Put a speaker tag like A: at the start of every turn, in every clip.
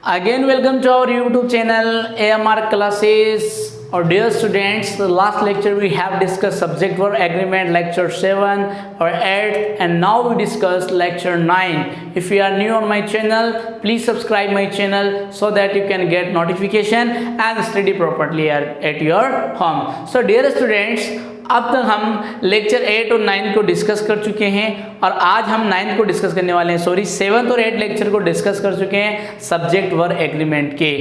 A: Again, welcome to our YouTube channel AMR Classes. Or dear students, the last lecture we have discussed subject verb agreement, lecture 7 or 8, and now we discuss lecture 9. If you are new on my channel, please subscribe my channel so that you can get notification and study properly at your home. So dear students, अब तक हम lecture 8 और 9 को discuss कर चुके हैं और आज हम 9 को डिस्कस करने वाले हैं। 7 और 8 लेक्चर को डिस्कस कर चुके हैं सब्जेक्ट वर्ब एग्रीमेंट के।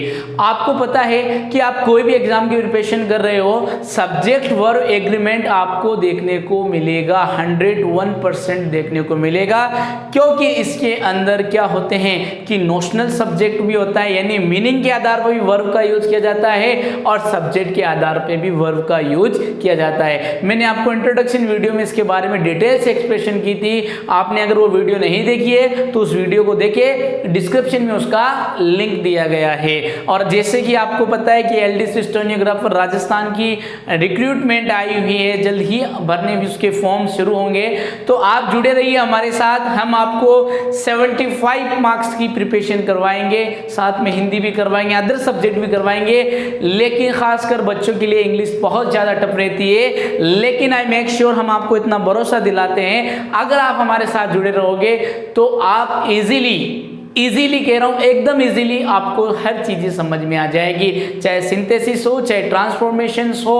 A: आपको पता है कि आप कोई भी एग्जाम की प्रिपरेशन कर रहे हो, सब्जेक्ट वर्ब एग्रीमेंट आपको देखने को मिलेगा, 101% देखने को मिलेगा, क्योंकि इसके अंदर क्या होते हैं कि नोशनल सब्जेक्ट भी होता है, यानी मीनिंग के आधार पर भी वर्ब का यूज किया जाता है और सब्जेक्ट के आधार पर भी वर्ब का यूज किया जाता है। मैंने आपको इंट्रोडक्शन वीडियो में इसके बारे में डिटेल से एक्सप्लेनेशन की थी। आपने अगर वो वीडियो नहीं देखी है तो उस वीडियो को देखिए, डिस्क्रिप्शन में उसका लिंक दिया गया है। और जैसे कि आपको पता है कि एलडीसी स्टेनोग्राफर राजस्थान की रिक्रूटमेंट आई हुई है, जल्द ही भरने भी उसके फॉर्म शुरू होंगे, तो आप जुड़े रहिए हमारे साथ। हम आपको 75 मार्क्स की प्रिपरेशन करवाएंगे, साथ में हिंदी भी करवाएंगे, अदर सब्जेक्ट भी करवाएंगे, लेकिन खासकर बच्चों के लिए इंग्लिश बहुत ज़्यादा टफ रहती है। लेकिन आई मेक श्योर, हम आपको इतना भरोसा दिलाते हैं, अगर आप हमारे साथ जुड़े रहोगे तो आप इजीली कह रहा हूं, एकदम इजीली आपको हर चीजें समझ में आ जाएगी, चाहे सिंथेसिस हो, चाहे ट्रांसफॉर्मेशन हो,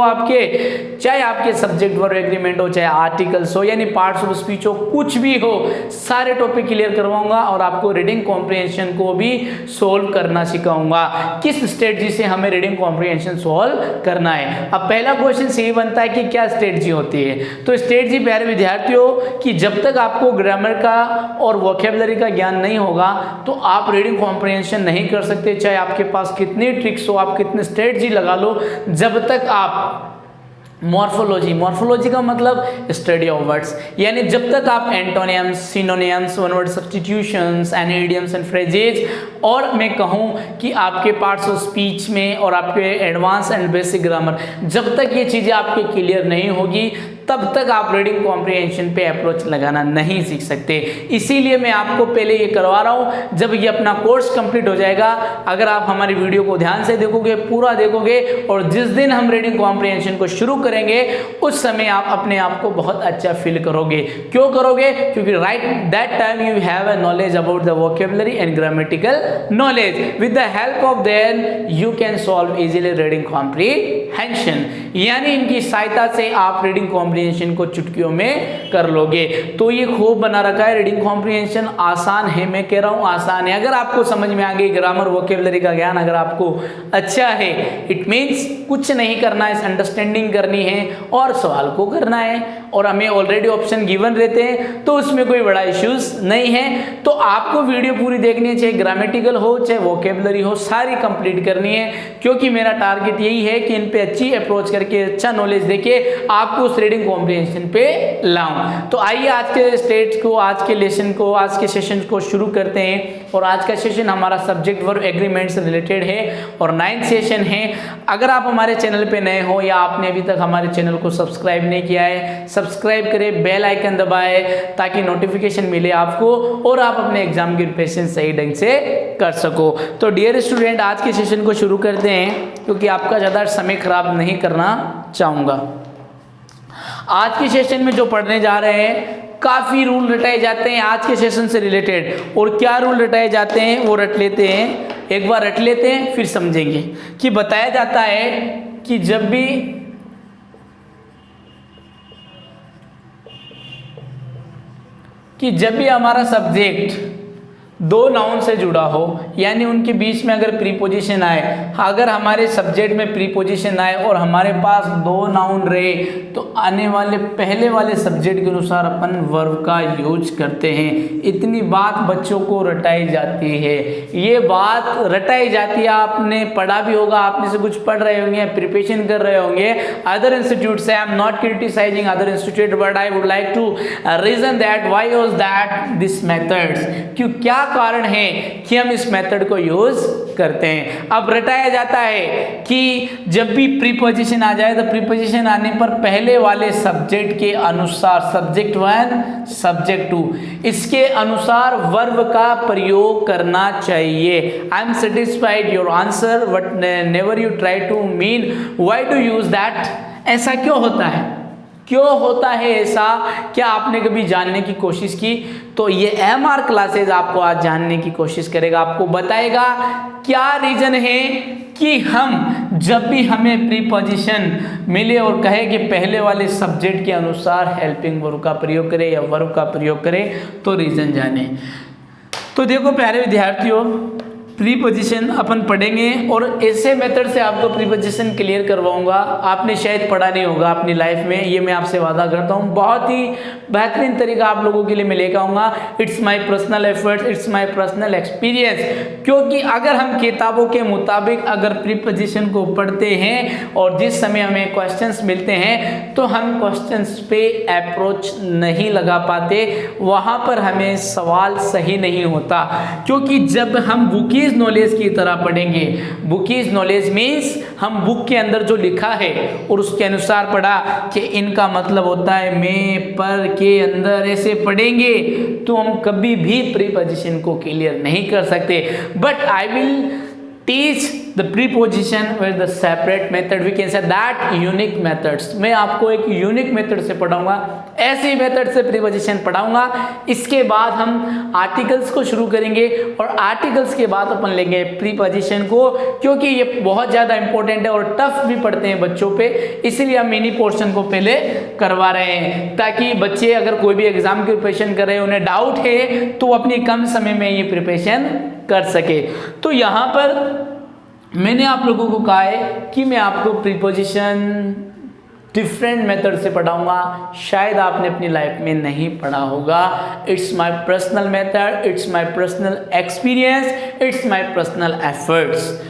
A: चाहे आपके सब्जेक्ट वर्ब एग्रीमेंट हो, चाहे आर्टिकल्स हो, यानी पार्ट्स ऑफ स्पीच हो, कुछ भी हो, सारे टॉपिक क्लियर करवाऊंगा और आपको रीडिंग कॉम्प्रिहेंशन को भी सोल्व करना सिखाऊंगा, किस स्ट्रेटजी से हमें रीडिंग कॉम्प्रिहेंशन सोल्व करना है। अब पहला क्वेश्चन यही बनता है कि क्या स्ट्रेटजी होती है। तो स्ट्रेटजी प्यारे विद्यार्थियों, कि जब तक आपको ग्रामर का और वोकैबुलरी का ज्ञान नहीं होगा तो आप रीडिंग कॉम्प्रिहेंशन नहीं कर सकते, चाहे आपके पास कितनी ट्रिक्स हो, आप कितने स्ट्रेटजी लगा लो, जब तक आप मॉर्फोलॉजी का मतलब स्टडी ऑफ वर्ड्स, यानी जब तक आप एंटोनियम्स, synonyms, one word substitutions and idioms and phrases, और मैं कहूँ कि आपके पार्ट्स ऑफ स्पीच में और आपके एडवांस एंड बेसिक ग्रामर, जब तक ये चीज़ें आपके क्लियर नहीं होगी तब तक आप रीडिंग कॉम्प्रिहेंशन पे अप्रोच लगाना नहीं सीख सकते। इसीलिए मैं आपको पहले ये करवा रहा हूँ, जब ये अपना कोर्स कंप्लीट हो जाएगा, अगर आप हमारी वीडियो को ध्यान से देखोगे, पूरा देखोगे, और जिस दिन हम रीडिंग कॉम्प्रिहेंशन को शुरू करेंगे उस समय आप अपने आप को बहुत अच्छा फील करोगे। क्यों करोगे? क्योंकि right that time you have a knowledge about the vocabulary and grammatical knowledge. With the help of then you can solve easily reading comprehension, यानी इनकी सहायता से आप रीडिंग कॉम्प्रिहेंशन को चुटकियों में कर लोगे। तो ये खूब बना रखा है, रीडिंग कॉम्प्रिहेंशन आसान है, मैं कह रहा हूँ आसान है। अगर आपको समझ में आ गई, ग्रामर वोकैबुलरी का ज्ञान अगर आपको अच्छा है, इट मीन्स कुछ नहीं करना है, अंडरस्टैंडिंग करनी है और सवाल को करना है, और हमें ऑलरेडी ऑप्शन गिवन रहते हैं तो उसमें कोई बड़ा इश्यूज नहीं है। तो आपको वीडियो पूरी देखनी है, चाहे ग्रामेटिकल हो, चाहे वोकैबुलरी हो, सारी कंप्लीट करनी है, क्योंकि मेरा टारगेट यही है कि इन पे अच्छी अप्रोच करके अच्छा नॉलेज देके आपको उस रीडिंग कॉम्प्रिहेंशन पे लाऊं। तो आइए आज के स्टेट को, आज के लेसन को, आज के सेशन को शुरू करते हैं। और आज का सेशन हमारा सब्जेक्ट वर्ब एग्रीमेंट से रिलेटेड है और 9th सेशन है। अगर आप हमारे चैनल पे नए हो या आपने अभी तक हमारे चैनल को सब्सक्राइब नहीं किया है, सब्सक्राइब करें, बेल आइकन दबाएं ताकि नोटिफिकेशन मिले आपको और आप अपने एग्जाम की प्रिपरेशन सही ढंग से कर सको। तो डियर स्टूडेंट, आज के सेशन को शुरू करते हैं, क्योंकि आपका ज़्यादा समय खराब नहीं करना चाहूँगा। आज के सेशन में जो पढ़ने जा रहे हैं, काफ़ी रूल रटाए जाते हैं आज के सेशन से रिलेटेड, और क्या रूल रटाए जाते हैं वो रट लेते हैं, एक बार रट लेते हैं फिर समझेंगे। कि बताया जाता है कि जब भी हमारा सब्जेक्ट दो नाउन से जुड़ा हो, यानी उनके बीच में अगर प्रीपोजिशन आए, अगर हमारे सब्जेक्ट में प्रीपोजिशन आए और हमारे पास दो नाउन रहे, तो आने वाले पहले वाले सब्जेक्ट के अनुसार अपन वर्ब का यूज करते हैं। इतनी बात बच्चों को रटाई जाती है, ये बात रटाई जाती है, आपने पढ़ा भी होगा, आपने से कुछ पढ़ रहे होंगे, प्रिपरेशन कर रहे होंगे अदर इंस्टीट्यूट से। I am not criticising other institute, but I would like to reason that why was that this methods, क्यों क्या कारण है कि हम इस मेथड को यूज करते हैं। अब रटाया जाता है कि जब भी प्रीपोजिशन आ जाए तो प्रीपोजिशन आने पर पहले वाले सब्जेक्ट के अनुसार, सब्जेक्ट 1 सब्जेक्ट 2, इसके अनुसार वर्ब का प्रयोग करना चाहिए। I am satisfied your answer but never you try to mean why to use that. ऐसा क्यों होता है, क्यों होता है ऐसा, क्या आपने कभी जानने की कोशिश की? तो ये AMR क्लासेज आपको आज जानने की कोशिश करेगा, आपको बताएगा क्या रीजन है कि हम जब भी हमें प्रीपोजिशन मिले और कहे कि पहले वाले सब्जेक्ट के अनुसार हेल्पिंग वर्ब का प्रयोग करें या वर्ब का प्रयोग करें, तो रीजन जाने। तो देखो प्यारे विद्यार्थियों, प्रीपोजिशन अपन पढ़ेंगे और ऐसे मेथड से आपको प्रीपोजिशन क्लियर करवाऊंगा, आपने शायद पढ़ा नहीं होगा अपनी लाइफ में, ये मैं आपसे वादा करता हूँ। बहुत ही बेहतरीन तरीका आप लोगों के लिए मैं लेकर आऊँगा। It's my personal efforts, it's my personal experience. क्योंकि अगर हम किताबों के मुताबिक अगर प्रीपोजिशन को पढ़ते हैं और जिस समय हमें क्वेश्चंस मिलते हैं तो हम क्वेश्चंस पे अप्रोच नहीं लगा पाते, वहाँ पर हमें सवाल सही नहीं होता। क्योंकि जब हम बुकीज नॉलेज की तरह पढ़ेंगे, बुकीज नॉलेज मीन्स हम बुक के अंदर जो लिखा है और उसके अनुसार पढ़ा कि इनका मतलब होता है मैं, पर, के अंदर, ऐसे पढ़ेंगे तो हम कभी भी प्रीपोजिशन को क्लियर नहीं कर सकते। But I will teach the preposition with the separate method, we can say that unique methods। मैं आपको एक यूनिक मेथड से पढ़ाऊंगा, ऐसी मेथड से प्रीपोजिशन पढ़ाऊंगा। इसके बाद हम आर्टिकल्स को शुरू करेंगे और आर्टिकल्स के बाद अपन लेंगे प्रीपोजिशन को, क्योंकि ये बहुत ज़्यादा इंपॉर्टेंट है और टफ भी पढ़ते हैं बच्चों पे, इसीलिए हम मिनी पोर्शन को पहले करवा रहे हैं ताकि बच्चे अगर कोई भी एग्जाम की प्रिपरेशन कर रहे हैं, उन्हें डाउट है तो अपनी कम समय में ये प्रिपरेशन कर सके। तो यहाँ पर मैंने आप लोगों को कहा है कि मैं आपको प्रीपोजिशन डिफरेंट मेथड से पढ़ाऊंगा, शायद आपने अपनी लाइफ में नहीं पढ़ा होगा। It's my personal method, it's my personal experience, it's my personal efforts.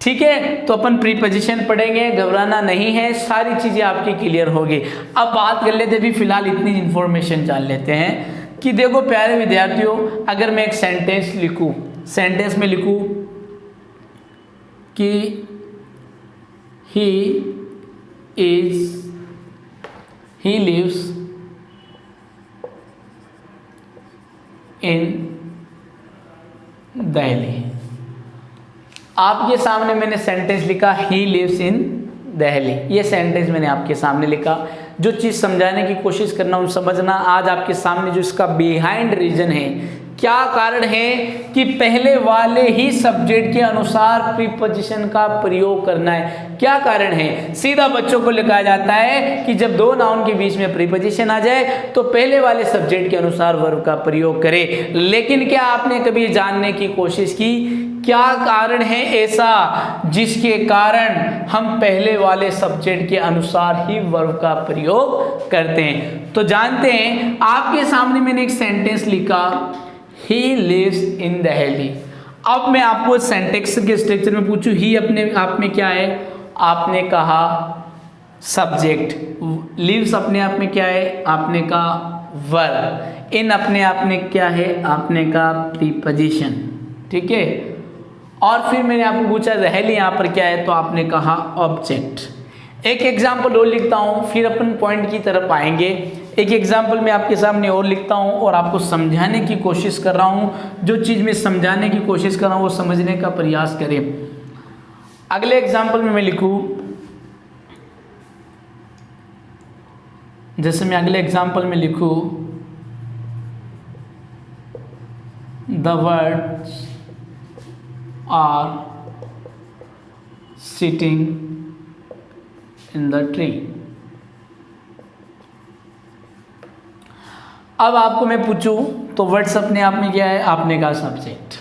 A: ठीक है, तो अपन प्रीपोजिशन पढ़ेंगे, घबराना नहीं है, सारी चीज़ें आपकी क्लियर होगी। अब बात कर लेते, अभी फिलहाल इतनी इन्फॉर्मेशन जान लेते हैं कि देखो प्यारे विद्यार्थियों, अगर मैं एक सेंटेंस लिखूं, सेंटेंस में लिखूं कि he lives in दिल्ली। आपके सामने मैंने सेंटेंस लिखा ही लिव्स इन दिल्ली, ये सेंटेंस मैंने आपके सामने लिखा। जो चीज़ समझाने की कोशिश करना उन समझना, आज आपके सामने जो इसका बिहाइंड रीजन है, क्या कारण है कि पहले वाले ही सब्जेक्ट के अनुसार प्रीपोजिशन का प्रयोग करना है, क्या कारण है। सीधा बच्चों को लिखा जाता है कि जब दो नाउन के बीच में प्रीपोजिशन आ जाए तो पहले वाले सब्जेक्ट के अनुसार वर्ब का प्रयोग करें। लेकिन क्या आपने कभी जानने की कोशिश की क्या कारण है ऐसा जिसके कारण हम पहले वाले सब्जेक्ट के अनुसार ही वर्ब का प्रयोग करते हैं? तो जानते हैं, आपके सामने मैंने एक सेंटेंस लिखा, He lives in दिल्ली। अब मैं आपको सेंटेंस के स्ट्रक्चर में पूछूं, ही अपने आप में क्या है? आपने कहा सब्जेक्ट, लिव्स अपने आप में क्या है? आपने कहा वर्ब, इन अपने आप में क्या है? आपने कहा प्रीपोजिशन। ठीक है, और फिर मैंने आपको पूछा दिल्ली यहाँ पर क्या है? तो आपने कहा ऑब्जेक्ट। एक एग्जाम्पल और लिखता हूँ, फिर अपन पॉइंट की तरफ आएंगे। एक एग्जाम्पल मैं आपके सामने और लिखता हूँ और आपको समझाने की कोशिश कर रहा हूँ। जो चीज़ मैं समझाने की कोशिश कर रहा हूँ वो समझने का प्रयास करें। अगले एग्जाम्पल में मैं लिखूँ, जैसे मैं अगले एग्जाम्पल में लिखूँ, the words are sitting in the tree. अब आपको मैं पूछूं तो वर्ड्स अपने आप में क्या है? आपने कहा सब्जेक्ट।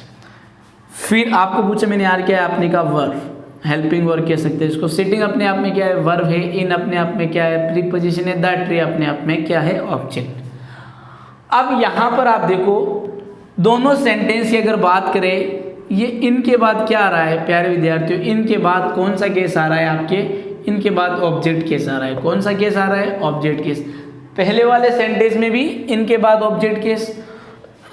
A: फिर आपको पूछा मैंने यार क्या है? आपने कहा वर्ब, हेल्पिंग वर्ब कह सकते हैं इसको। सिटिंग अपने आप में क्या है? वर्ब है। इन अपने आप में क्या है? प्रीपोजिशन है। द ट्री अपने आप में क्या है? ऑब्जेक्ट। अब यहाँ पर आप देखो, दोनों सेंटेंस की अगर बात करें, ये इनके बाद क्या आ रहा है प्यारे विद्यार्थियों? इनके बाद कौन सा केस आ रहा है आपके? इनके बाद ऑब्जेक्ट केस आ रहा है। कौन सा केस आ रहा है? Object case. पहले वाले सेंटेंस में भी इनके बाद ऑब्जेक्ट केस,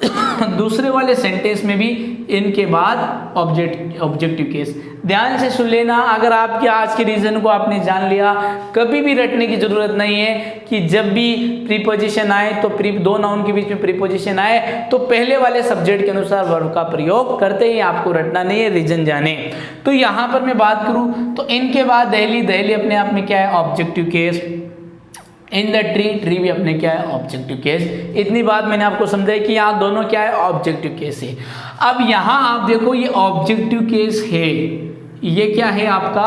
A: दूसरे वाले सेंटेंस में भी इनके बाद ऑब्जेक्टिव केस। ध्यान से सुन लेना, अगर आपके आज के रीजन को आपने जान लिया, कभी भी रटने की जरूरत नहीं है कि जब भी प्रीपोजिशन आए तो दो नाउन के बीच में प्रीपोजिशन आए तो पहले वाले सब्जेक्ट के अनुसार वर्ब का प्रयोग करते ही, आपको रटना नहीं है, रीजन जाने। तो यहाँ पर मैं बात करूँ तो इनके बाद दहली अपने आप में क्या है, objective case. In the tree भी अपने क्या है, ऑब्जेक्टिव केस। इतनी बात मैंने आपको समझाई कि यहाँ दोनों क्या है, ऑब्जेक्टिव केस है। अब यहाँ आप देखो ये ऑब्जेक्टिव केस है, ये क्या है आपका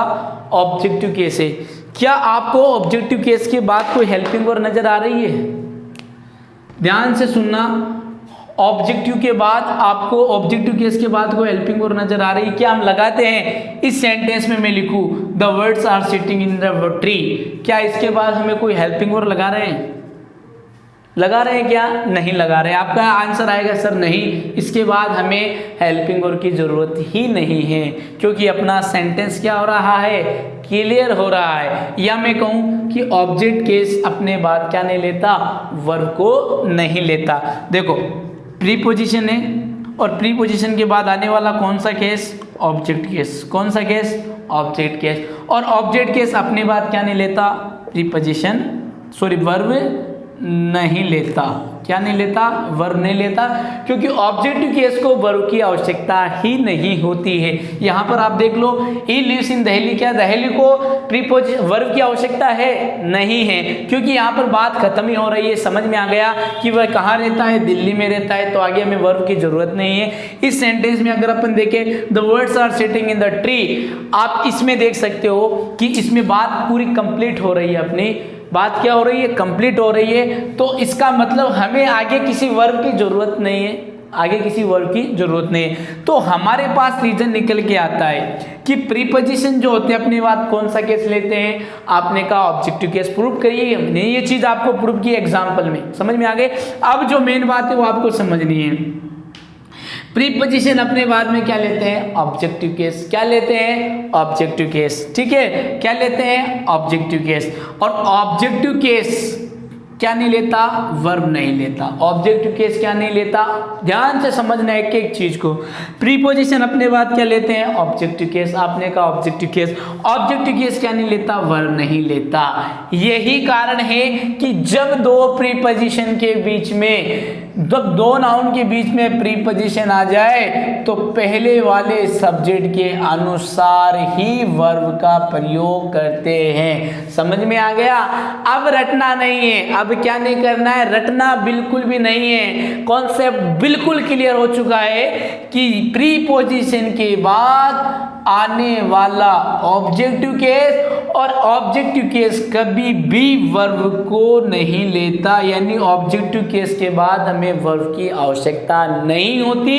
A: ऑब्जेक्टिव केस है। क्या आपको ऑब्जेक्टिव केस के बाद कोई हेल्पिंग वर्ब नजर आ रही है? ध्यान से सुनना, ऑब्जेक्टिव के बाद आपको ऑब्जेक्टिव केस के बाद कोई हेल्पिंग वर्ब नजर आ रही है? क्या हम लगाते हैं इस सेंटेंस में मैं लिखूं the words are sitting in the tree, क्या इसके बाद हमें कोई हेल्पिंग वर्ब लगा रहे हैं? लगा रहे हैं क्या? नहीं लगा रहे हैं। आपका आंसर आएगा सर नहीं, इसके बाद हमें हेल्पिंग वर्ब की जरूरत ही नहीं है, क्योंकि अपना सेंटेंस क्या हो रहा है, क्लियर हो रहा है। या मैं कहूं कि ऑब्जेक्ट केस अपने बाद क्या नहीं लेता, वर्ब को नहीं लेता। देखो प्रीपोजिशन है और प्रीपोजिशन के बाद आने वाला कौन सा केस, ऑब्जेक्ट केस। कौन सा केस, ऑब्जेक्ट केस। और ऑब्जेक्ट केस अपने बाद क्या नहीं लेता, प्रीपोजिशन वर्ब नहीं लेता। क्या नहीं लेता, वर्ब नहीं लेता, क्योंकि ऑब्जेक्टिव केस को वर्ब की आवश्यकता ही नहीं होती है। यहाँ पर आप देख लो, ही लिव्स इन दिल्ली, क्या दिल्ली को प्रीपोजिशन वर्ब की आवश्यकता है? नहीं है, क्योंकि यहाँ पर बात खत्म ही हो रही है। समझ में आ गया कि वह कहाँ रहता है, दिल्ली में रहता है, तो आगे हमें वर्ब की जरूरत नहीं है। इस सेंटेंस में अगर अपन देखें the words are sitting in the tree, आप इसमें देख सकते हो कि इसमें बात पूरी कंप्लीट हो रही है, अपनी बात क्या हो रही है, कंप्लीट हो रही है। तो इसका मतलब हमें आगे किसी वर्ब की जरूरत नहीं है, आगे किसी वर्ब की जरूरत नहीं है। तो हमारे पास रीजन निकल के आता है कि प्रीपोजिशन जो होते हैं अपने बाद कौन सा केस लेते हैं, आपने कहा ऑब्जेक्टिव केस। प्रूव करिए, हमने ये चीज आपको प्रूव की एग्जाम्पल में, समझ में आ गए। अब जो मेन बात है वो आपको समझनी है। प्रीपोजिशन अपने बाद में क्या लेते हैं, ऑब्जेक्टिव केस। क्या लेते हैं, ऑब्जेक्टिव केस, ठीक है, क्या लेते हैं, ऑब्जेक्टिव केस। और ऑब्जेक्टिव केस क्या नहीं लेता, वर्ब नहीं लेता। ऑब्जेक्टिव केस क्या नहीं लेता, ध्यान से समझना एक एक चीज को। प्रीपोजिशन अपने बाद क्या लेते हैं, ऑब्जेक्टिव केस। आपने कहा ऑब्जेक्टिव केस, ऑब्जेक्टिव केस क्या नहीं लेता, वर्ब नहीं लेता। यही कारण है कि जब दो प्रीपोजिशन के बीच में, जब दो नाउन के बीच में प्रीपोजिशन आ जाए तो पहले वाले सब्जेक्ट के अनुसार ही वर्ब का प्रयोग करते हैं। समझ में आ गया। अब रटना नहीं है, अब क्या नहीं करना है, रटना बिल्कुल भी नहीं है। कॉन्सेप्ट बिल्कुल क्लियर हो चुका है कि प्रीपोजिशन के बाद आने वाला ऑब्जेक्टिव केस, और ऑब्जेक्टिव केस कभी भी वर्ब को नहीं लेता, यानी ऑब्जेक्टिव केस के बाद हमें वर्ब की आवश्यकता नहीं होती।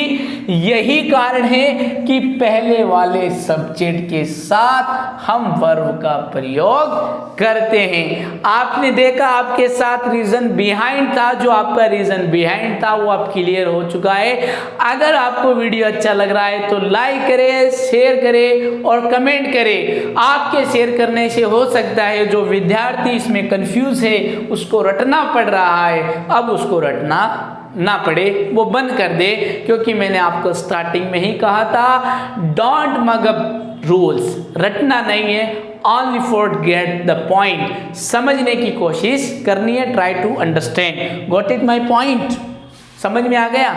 A: यही कारण है कि पहले वाले सब्जेक्ट के साथ हम वर्ब का प्रयोग करते हैं। आपने देखा आपके साथ रीजन बिहाइंड था, जो आपका रीजन बिहाइंड था वो अब क्लियर हो चुका है। अगर आपको वीडियो अच्छा लग रहा है तो लाइक करें, शेयर करें और कमेंट करें। आपके शेयर करने से हो सकता है जो विद्यार्थी इसमें कंफ्यूज है उसको रटना पड़ रहा है, अब उसको रटना ना पड़े, वो बंद कर दे। क्योंकि मैंने आपको स्टार्टिंग में ही कहा था, डोंट मग अप रूल्स, रटना नहीं है, only for get the point, समझने की कोशिश करनी है, try to understand. Got it my point, समझ में आ गया।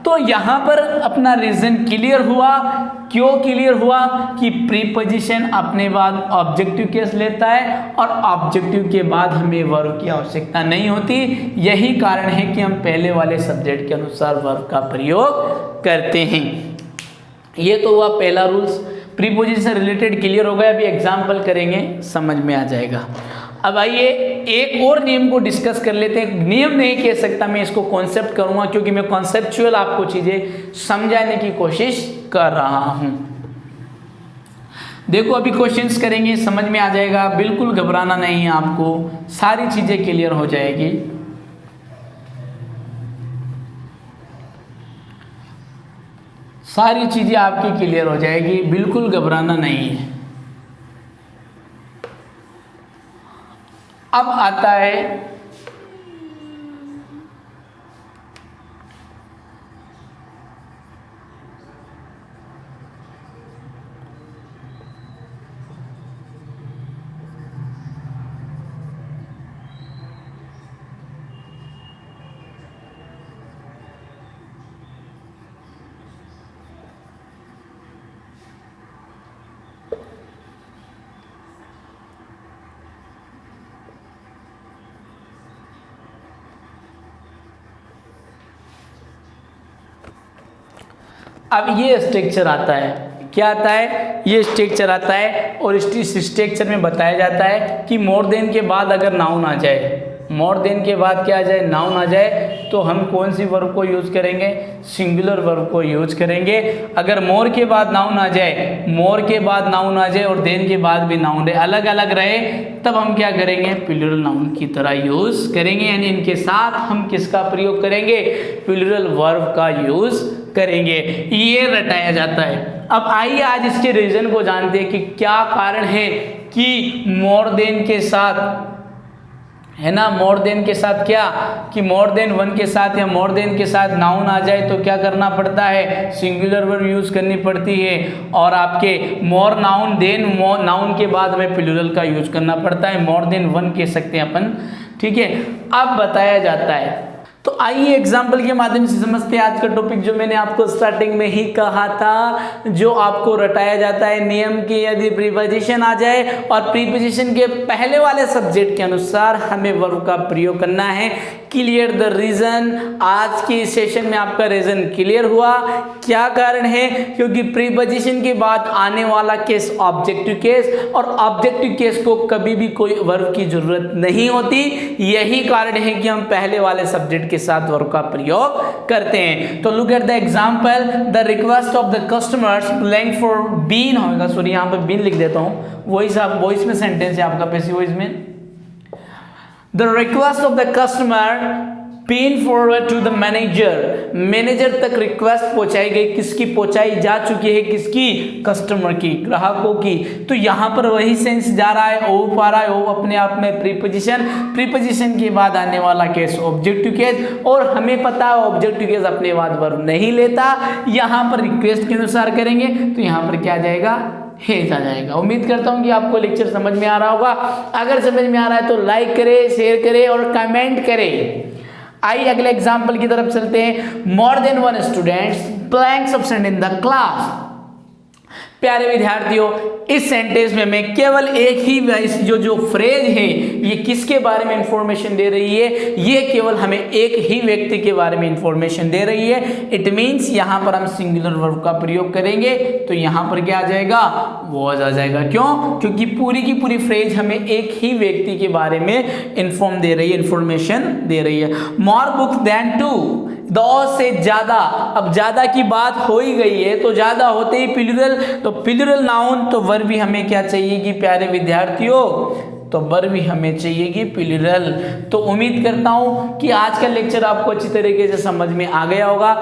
A: तो यहाँ पर अपना रीजन क्लियर हुआ। क्यों क्लियर हुआ कि प्रीपोजिशन अपने बाद ऑब्जेक्टिव केस लेता है और ऑब्जेक्टिव के बाद हमें वर्ब की आवश्यकता नहीं होती। यही कारण है कि हम पहले वाले सब्जेक्ट के अनुसार वर्ब का प्रयोग करते हैं। ये तो हुआ पहला रूल्स, प्रीपोजिशन से रिलेटेड क्लियर हो गया। अभी एग्जाम्पल करेंगे, समझ में आ जाएगा। अब आइए एक और नियम को डिस्कस कर लेते हैं। नियम नहीं कह सकता मैं, इसको कॉन्सेप्ट करूंगा, क्योंकि मैं कॉन्सेप्चुअल आपको चीजें समझाने की कोशिश कर रहा हूं। देखो अभी क्वेश्चंस करेंगे, समझ में आ जाएगा, बिल्कुल घबराना नहीं है आपको, सारी चीजें क्लियर हो जाएगी। सारी चीजें आपकी क्लियर हो जाएगी, बिल्कुल घबराना नहीं है। अब आता है अब ये स्ट्रक्चर आता है, क्या आता है, ये स्ट्रक्चर आता है और इस स्ट्रक्चर में बताया जाता है कि मोर देन के बाद अगर नाउन आ जाए, मोर देन के बाद क्या आ जाए, नाउन आ जाए, तो हम कौन सी वर्ब को यूज करेंगे, सिंगुलर वर्ब को यूज करेंगे। अगर मोर के बाद नाउन आ जाए, मोर के बाद नाउन आ जाए और देन के बाद भी नाउन रहे, अलग अलग रहे, तब हम क्या करेंगे, प्लूरल नाउन की तरह यूज करेंगे, यानी इनके साथ हम किसका प्रयोग करेंगे, प्लूरल वर्ब का यूज करेंगे। ये रटाया जाता है। अब आइए आज इसके रीजन को जानते हैं कि क्या कारण है कि मोर देन के साथ, है ना, मोर देन के साथ क्या, कि मोर देन वन के साथ या मोर देन के साथ नाउन आ जाए तो क्या करना पड़ता है, सिंगुलर वर्ब यूज करनी पड़ती है, और आपके मोर नाउन देन नाउन के बाद हमें प्लूरल का यूज करना पड़ता है, मोर देन वन कह सकते हैं अपन, ठीक है। अब बताया जाता है, तो आइए एग्जाम्पल के माध्यम से समझते हैं आज का टॉपिक, जो मैंने आपको स्टार्टिंग में ही कहा था, जो आपको रटाया जाता है नियम की, यदि प्रीपोजिशन आ जाए और प्रीपोजिशन के पहले वाले सब्जेक्ट के अनुसार हमें वर्ब का प्रयोग करना है। क्लियर द रीजन, आज की सेशन में आपका रीजन क्लियर हुआ, क्या कारण है, क्योंकि प्रीपोजिशन के बाद आने वाला केस ऑब्जेक्टिव केस, और ऑब्जेक्टिव केस को कभी भी कोई वर्ब की जरूरत नहीं होती, यही कारण है कि हम पहले वाले सब्जेक्ट के साथ वर्ब का प्रयोग करते हैं। तो look at the example, the request of the customers playing for been होगा, सॉरी यहाँ पे बीन लिख देता हूँ, वॉइस में सेंटेंस है आपका, पैसिव वॉइस में, the request of the customer been forward to the manager, manager तक रिक्वेस्ट पहुंचाई गई, किसकी पहुंचाई जा चुकी है, किसकी, कस्टमर की, ग्राहकों की। तो यहाँ पर वही सेंस जा रहा है, ओ पा रहा है, ओ अपने आप में प्रीपोजिशन, प्रीपोजिशन के बाद आने वाला केस ऑब्जेक्टिव केस, और हमें पता है ऑब्जेक्टिव केस अपने बाद वर्ब नहीं लेता, यहाँ पर रिक्वेस्ट के अनुसार करेंगे तो यहाँ पर क्या आ जाएगा, हेज आ जाएगा। उम्मीद करता हूँ कि आपको लेक्चर समझ में आ रहा होगा। अगर समझ में आ रहा है तो लाइक करें, शेयर करें और कमेंट करें। आइए अगले एग्जाम्पल की तरफ चलते हैं। More than one students blanks absent in the class. प्यारे विद्यार्थियों, इस सेंटेंस में मैं केवल एक ही जो फ्रेज है, ये किसके बारे में इंफॉर्मेशन दे रही है, ये केवल हमें एक ही व्यक्ति के बारे में इंफॉर्मेशन दे रही है। इट मीन्स यहाँ पर हम सिंगुलर वर्ब का प्रयोग करेंगे तो यहाँ पर क्या आ जाएगा, वॉज आ जाएगा। क्यों, क्योंकि पूरी की पूरी फ्रेज हमें एक ही व्यक्ति के बारे में इन्फॉर्म दे रही है, इंफॉर्मेशन दे रही है। मोर बुक देन टू, दो से ज्यादा, अब ज्यादा की बात हो ही गई है तो ज्यादा होते ही प्लूरल, तो प्लूरल नाउन, तो वर्ब भी हमें क्या चाहिएगी प्यारे विद्यार्थियों, तो वर्ब भी हमें चाहिएगी प्लूरल। तो उम्मीद करता हूं कि आज का लेक्चर आपको अच्छी तरीके से समझ में आ गया होगा।